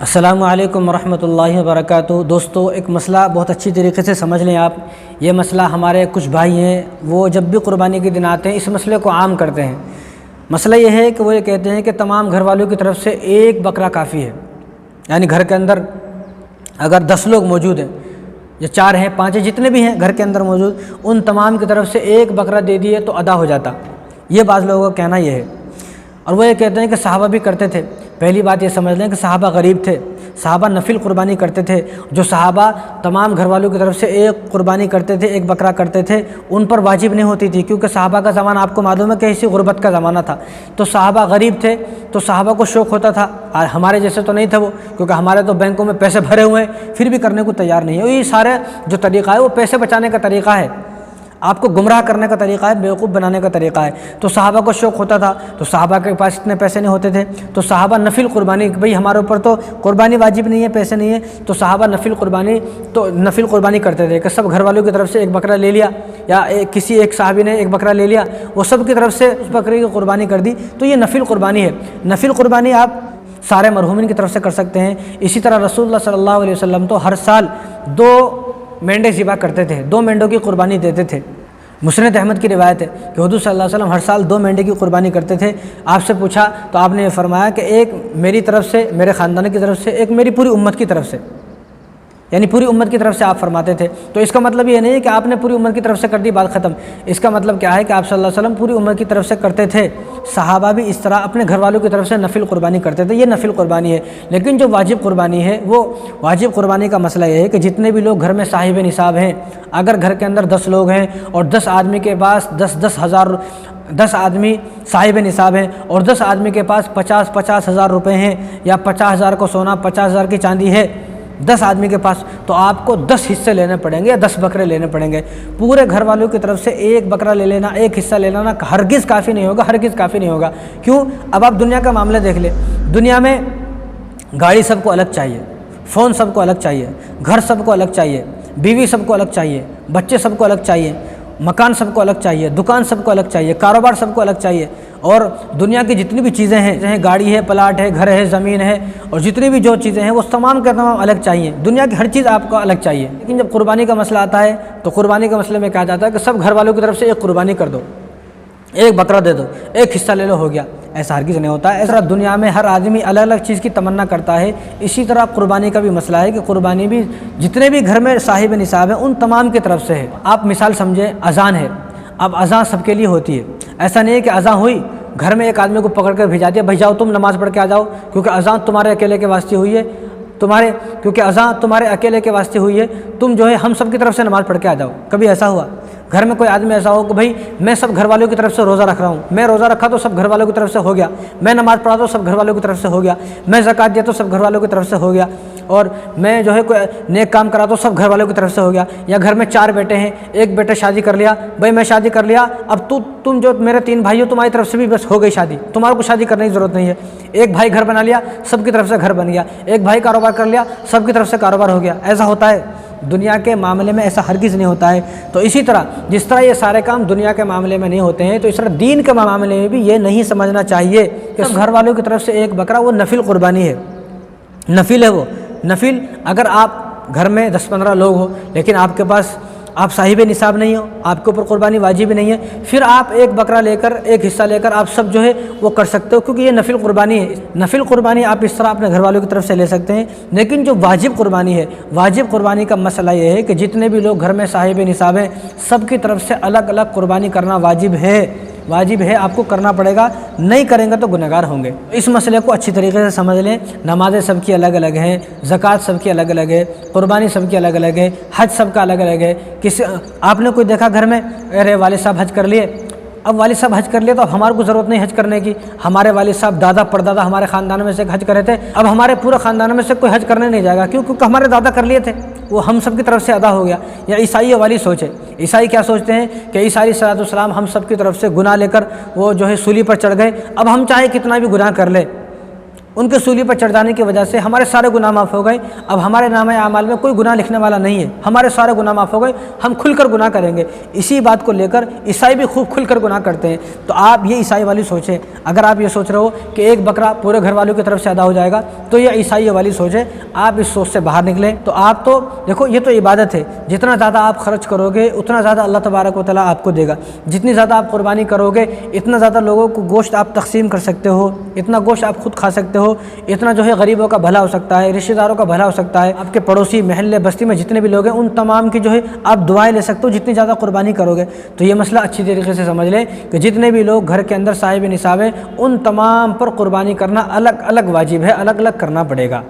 السلام علیکم ورحمۃ اللہ وبرکاتہ۔ دوستو، ایک مسئلہ بہت اچھی طریقے سے سمجھ لیں آپ۔ یہ مسئلہ ہمارے کچھ بھائی ہیں، وہ جب بھی قربانی کے دن آتے ہیں اس مسئلے کو عام کرتے ہیں۔ مسئلہ یہ ہے کہ وہ یہ کہتے ہیں کہ تمام گھر والوں کی طرف سے ایک بکرا کافی ہے، یعنی گھر کے اندر اگر 10 لوگ موجود ہیں یا 4 ہیں 5 ہیں، جتنے بھی ہیں گھر کے اندر موجود، ان تمام کی طرف سے ایک بکرا دے دیے تو ادا ہو جاتا۔ یہ بعض لوگوں کا کہنا یہ ہے، اور وہ یہ کہتے ہیں کہ صحابہ بھی کرتے تھے۔ پہلی بات یہ سمجھ لیں کہ صحابہ غریب تھے، صحابہ نفل قربانی کرتے تھے۔ جو صحابہ تمام گھر والوں کی طرف سے ایک قربانی کرتے تھے، ایک بکرا کرتے تھے، ان پر واجب نہیں ہوتی تھی، کیونکہ صحابہ کا زمانہ آپ کو معلوم ہے کہ اسی غربت کا زمانہ تھا۔ تو صحابہ غریب تھے، تو صحابہ کو شوق ہوتا تھا، ہمارے جیسے تو نہیں تھا وہ، کیونکہ ہمارے تو بینکوں میں پیسے بھرے ہوئے ہیں، پھر بھی کرنے کو تیار نہیں ہے۔ یہ سارے جو طریقہ ہے وہ پیسے بچانے کا طریقہ ہے، آپ کو گمراہ کرنے کا طریقہ ہے، بیوقوف بنانے کا طریقہ ہے۔ تو صحابہ کو شوق ہوتا تھا، تو صحابہ کے پاس اتنے پیسے نہیں ہوتے تھے، تو صحابہ نفل قربانی، بھئی ہمارے اوپر تو قربانی واجب نہیں ہے، پیسے نہیں ہے، تو صحابہ نفل قربانی کرتے تھے کہ سب گھر والوں کی طرف سے ایک بکرا لے لیا، یا کسی ایک صحابی نے ایک بکرا لے لیا، وہ سب کی طرف سے اس بکرے کی قربانی کر دی، تو یہ نفل قربانی ہے۔ نفل قربانی آپ سارے مرحومین کی طرف سے کر سکتے ہیں۔ اسی طرح رسول اللہ صلی اللہ علیہ وسلم تو ہر سال 2 مینڈے ذبح کرتے تھے، 2 مینڈوں کی قربانی دیتے تھے۔ مسند احمد کی روایت ہے کہ حضور صلی اللہ علیہ وسلم ہر سال 2 مینڈے کی قربانی کرتے تھے۔ آپ سے پوچھا تو آپ نے یہ فرمایا کہ ایک میری طرف سے، میرے خاندان کی طرف سے، ایک میری پوری امت کی طرف سے، یعنی پوری امت کی طرف سے آپ فرماتے تھے۔ تو اس کا مطلب یہ نہیں ہے کہ آپ نے پوری امت کی طرف سے کر دی، بات ختم۔ اس کا مطلب کیا ہے کہ آپ صلی اللہ علیہ وسلم پوری امت کی طرف سے کرتے تھے۔ صحابہ بھی اس طرح اپنے گھر والوں کی طرف سے نفل قربانی کرتے تھے، یہ نفل قربانی ہے۔ لیکن جو واجب قربانی ہے، وہ واجب قربانی کا مسئلہ یہ ہے کہ جتنے بھی لوگ گھر میں صاحب نصاب ہیں، اگر گھر کے اندر 10 لوگ ہیں اور 10 آدمی کے پاس 10 آدمی صاحب نصاب ہیں، اور 10 آدمی کے پاس 50 ہزار روپے ہیں، یا 50 ہزار کو سونا، 50 ہزار کی چاندی ہے 10 آدمی کے پاس، تو آپ کو 10 حصے لینے پڑیں گے یا 10 بکرے لینے پڑیں گے۔ پورے گھر والوں کی طرف سے ایک بکرا لے لینا، ایک حصہ لے لینا ہرگز کافی نہیں ہوگا، ہرگز کافی نہیں ہوگا۔ کیوں؟ اب آپ دنیا کا معاملہ دیکھ لیں، دنیا میں گاڑی سب کو الگ چاہیے، فون سب کو الگ چاہیے، گھر سب کو الگ چاہیے، بیوی سب کو الگ چاہیے، بچے سب کو الگ چاہیے، مکان سب کو الگ چاہیے، دکان سب کو الگ چاہیے، کاروبار سب کو الگ چاہیے، اور دنیا کی جتنی بھی چیزیں ہیں، جیسے گاڑی ہے، پلاٹ ہے، گھر ہے، زمین ہے، اور جتنی بھی جو چیزیں ہیں وہ تمام کے تمام الگ چاہیے۔ دنیا کی ہر چیز آپ کو الگ چاہیے۔ لیکن جب قربانی کا مسئلہ آتا ہے تو قربانی کے مسئلے میں کہا جاتا ہے کہ سب گھر والوں کی طرف سے ایک قربانی کر دو، ایک بکرا دے دو، ایک حصہ لے لو، ہو گیا۔ ایسا ہرگز نہیں ہوتا ہے۔ ایسا دنیا میں ہر آدمی الگ الگ چیز کی تمنا کرتا ہے۔ اسی طرح قربانی کا بھی مسئلہ ہے کہ قربانی بھی جتنے بھی گھر میں صاحب نصاب ہیں ان تمام کی طرف سے ہے۔ آپ مثال سمجھیں، اذان ہے، اب اذان سب کے لیے ہوتی ہے۔ ایسا نہیں ہے کہ اذان ہوئی، گھر میں ایک آدمی کو پکڑ کر بھیجا دیا، بھائی جاؤ تم نماز پڑھ کے آ جاؤ، کیونکہ اذان تمہارے اکیلے کے واسطے ہوئی ہے، کیونکہ اذان تمہارے اکیلے کے واسطے ہوئی ہے، تم جو ہے ہم سب کی طرف سے نماز پڑھ کے آ جاؤ۔ کبھی ایسا ہوا؟ گھر میں کوئی آدمی ایسا ہو کہ بھائی میں سب گھر والوں کی طرف سے روزہ رکھ رہا ہوں، میں روزہ رکھا تو سب گھر والوں کی طرف سے ہو گیا، میں نماز پڑھا تو سب گھر والوں کی طرف سے ہو گیا، میں زکوٰۃ دیا تو سب گھر والوں کی طرف سے ہو گیا، اور میں جو ہے کوئی نیک کام کرا تو سب گھر والوں کی طرف سے ہو گیا۔ یا گھر میں 4 بیٹے ہیں، ایک بیٹے شادی کر لیا، بھائی میں شادی کر لیا، اب تم جو میرے 3 بھائی ہو تمہاری طرف سے بھی بس ہو گئی شادی، تمہارے کو شادی کرنے کی ضرورت نہیں ہے۔ ایک بھائی گھر بنا لیا، سب کی طرف سے گھر بن گیا، ایک بھائی کاروبار کر لیا، سب کی طرف سے کاروبار ہو گیا۔ ایسا ہوتا ہے؟ دنیا کے معاملے میں ایسا ہرگز نہیں ہوتا ہے۔ تو اسی طرح جس طرح یہ سارے کام دنیا کے معاملے میں نہیں ہوتے ہیں، تو اس طرح دین کے معاملے میں بھی یہ نہیں سمجھنا چاہیے کہ گھر والوں کی طرف سے ایک بکرا وہ نفل قربانی ہے، نفل ہے وہ نفل۔ اگر آپ گھر میں 10-15 لوگ ہو لیکن آپ کے پاس آپ صاحب نصاب نہیں ہو، آپ کے اوپر قربانی واجب نہیں ہے، پھر آپ ایک بکرا لے کر، ایک حصہ لے کر آپ سب جو ہے وہ کر سکتے ہو، کیونکہ یہ نفل قربانی ہے۔ نفل قربانی آپ اس طرح اپنے گھر والوں کی طرف سے لے سکتے ہیں۔ لیکن جو واجب قربانی ہے، واجب قربانی کا مسئلہ یہ ہے کہ جتنے بھی لوگ گھر میں صاحب نصاب ہیں سب کی طرف سے الگ الگ قربانی کرنا واجب ہے، واجب ہے، آپ کو کرنا پڑے گا، نہیں کریں گے تو گنہگار ہوں گے۔ اس مسئلے کو اچھی طریقے سے سمجھ لیں۔ نمازیں سب کی الگ الگ ہیں، زکوٰۃ سب کی الگ الگ ہے، قربانی سب کی الگ الگ ہے، حج سب کا الگ الگ ہے۔ آپ نے کوئی دیکھا گھر میں، ارے والد صاحب حج کر لیے، اب والد صاحب حج کر لیے تو اب ہمارے کو ضرورت نہیں حج کرنے کی، ہمارے والد صاحب دادا پردادا ہمارے خاندان میں سے حج کرے تھے، اب ہمارے پورے خاندان میں سے کوئی حج کرنے نہیں جائے گا، کیونکہ ہمارے دادا کر لیے تھے، وہ ہم سب کی طرف سے ادا ہو گیا۔ یا عیسائی والی سوچ ہے، عیسائی کیا سوچتے ہیں کہ عیسیٰ علیہ السلام ہم سب کی طرف سے گناہ لے کر وہ جو ہے سولی پر چڑھ گئے، اب ہم چاہے کتنا بھی گناہ کر لے ان کے سولی پر چڑھ جانے کی وجہ سے ہمارے سارے گناہ معاف ہو گئے۔ اب ہمارے نامہ اعمال میں کوئی گناہ لکھنے والا نہیں ہے، ہمارے سارے گناہ معاف ہو گئے، ہم کھل کر گناہ کریں گے۔ اسی بات کو لے کر عیسائی بھی خوب کھل کر گناہ کرتے ہیں۔ تو آپ یہ عیسائی والی سوچیں، اگر آپ یہ سوچ رہے ہو کہ ایک بکرا پورے گھر والوں کی طرف سے ادا ہو جائے گا، تو یہ عیسائی والی سوچ ہے۔ آپ اس سوچ سے باہر نکلیں۔ تو آپ تو دیکھو یہ تو عبادت ہے، جتنا زیادہ آپ خرچ کرو گے اتنا زیادہ اللہ تبارک و تعالیٰ آپ کو دے گا۔ جتنی زیادہ آپ قربانی کرو گے اتنا زیادہ لوگوں کو گوشت آپ تقسیم کر سکتے ہو، اتنا گوشت آپ خود کھا سکتے ہو، اتنا جو ہے غریبوں کا بھلا ہو سکتا ہے، رشتہ داروں کا بھلا ہو سکتا ہے، آپ کے پڑوسی محلے بستی میں جتنے بھی لوگ ہیں ان تمام کی جو ہے آپ دعائیں لے سکتے ہو جتنی زیادہ قربانی کرو گے۔ تو یہ مسئلہ اچھی طریقے سے سمجھ لیں کہ جتنے بھی لوگ گھر کے اندر صاحب نصاب ہیں ان تمام پر قربانی کرنا الگ الگ واجب ہے، الگ الگ کرنا پڑے گا۔